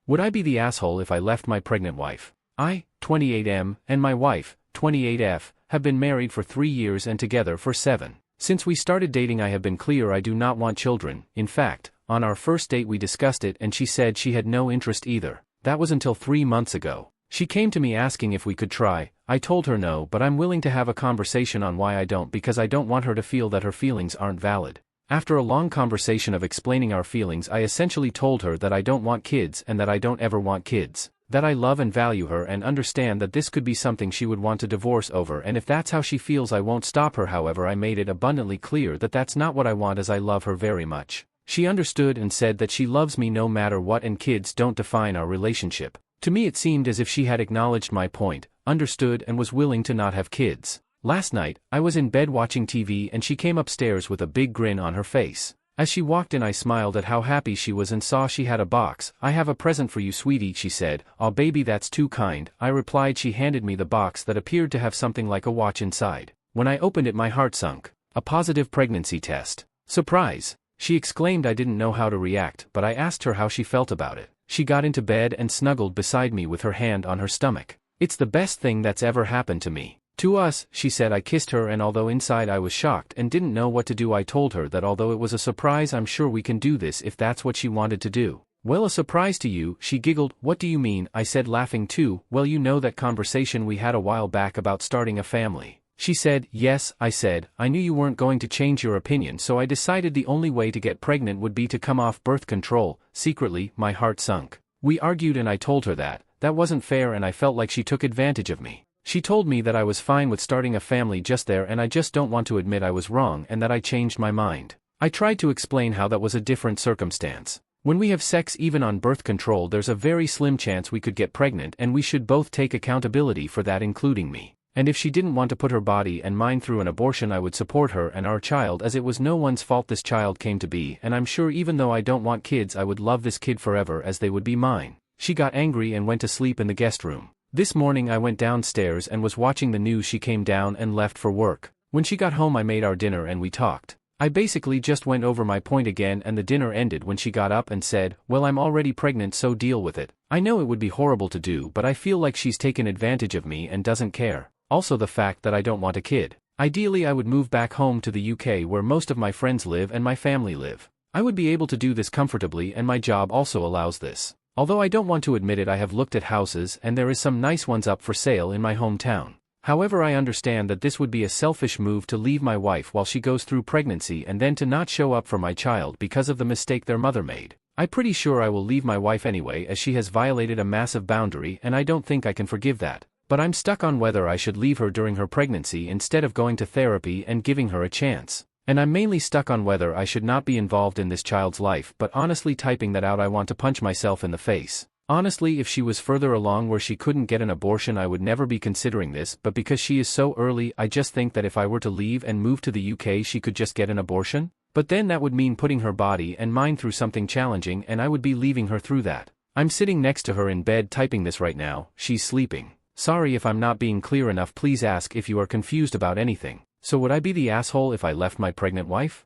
Would I be the asshole if I left my pregnant wife? I, 28M, and my wife, 28F, have been married for 3 years and together for 7. Since we started dating I have been clear I do not want children. In fact, on our first date we discussed it and she said she had no interest either. That was until 3 months ago. She came to me asking if we could try. I told her no, but I'm willing to have a conversation on why I don't, because I don't want her to feel that her feelings aren't valid. After a long conversation of explaining our feelings, I essentially told her that I don't want kids and that I don't ever want kids. That I love and value her and understand that this could be something she would want to divorce over, and if that's how she feels I won't stop her. However, I made it abundantly clear that that's not what I want, as I love her very much. She understood and said that she loves me no matter what and kids don't define our relationship. To me it seemed as if she had acknowledged my point, understood and was willing to not have kids. Last night, I was in bed watching TV and she came upstairs with a big grin on her face. As she walked in I smiled at how happy she was and saw she had a box. "I have a present for you, sweetie," she said. "Aw baby, that's too kind," I replied. She handed me the box that appeared to have something like a watch inside. When I opened it my heart sunk. A positive pregnancy test. Surprise! She exclaimed. I didn't know how to react, but I asked her how she felt about it. She got into bed and snuggled beside me with her hand on her stomach. "It's the best thing that's ever happened to me. To us," she said. I kissed her and although inside I was shocked and didn't know what to do, I told her that although it was a surprise I'm sure we can do this if that's what she wanted to do. "Well, a surprise to you?" she giggled. "What do you mean?" I said, laughing too. "Well, you know that conversation we had a while back about starting a family." She said, "Yes," I said. "I knew you weren't going to change your opinion, so I decided the only way to get pregnant would be to come off birth control." Secretly, my heart sunk. We argued and I told her that wasn't fair and I felt like she took advantage of me. She told me that I was fine with starting a family just there and I just don't want to admit I was wrong and that I changed my mind. I tried to explain how that was a different circumstance. When we have sex even on birth control there's a very slim chance we could get pregnant and we should both take accountability for that, including me. And if she didn't want to put her body and mind through an abortion I would support her and our child, as it was no one's fault this child came to be, and I'm sure even though I don't want kids I would love this kid forever as they would be mine. She got angry and went to sleep in the guest room. This morning I went downstairs and was watching the news. She came down and left for work. When she got home I made our dinner and we talked. I basically just went over my point again and the dinner ended when she got up and said, "Well, I'm already pregnant, so deal with it." I know it would be horrible to do, but I feel like she's taken advantage of me and doesn't care. Also the fact that I don't want a kid. Ideally I would move back home to the UK where most of my friends live and my family live. I would be able to do this comfortably and my job also allows this. Although I don't want to admit it, I have looked at houses and there is some nice ones up for sale in my hometown. However, I understand that this would be a selfish move to leave my wife while she goes through pregnancy and then to not show up for my child because of the mistake their mother made. I'm pretty sure I will leave my wife anyway as she has violated a massive boundary and I don't think I can forgive that. But I'm stuck on whether I should leave her during her pregnancy instead of going to therapy and giving her a chance. And I'm mainly stuck on whether I should not be involved in this child's life, but honestly typing that out I want to punch myself in the face. Honestly, if she was further along where she couldn't get an abortion I would never be considering this, but because she is so early I just think that if I were to leave and move to the UK she could just get an abortion? But then that would mean putting her body and mind through something challenging and I would be leaving her through that. I'm sitting next to her in bed typing this right now. She's sleeping. Sorry if I'm not being clear enough, please ask if you are confused about anything. So would I be the asshole if I left my pregnant wife?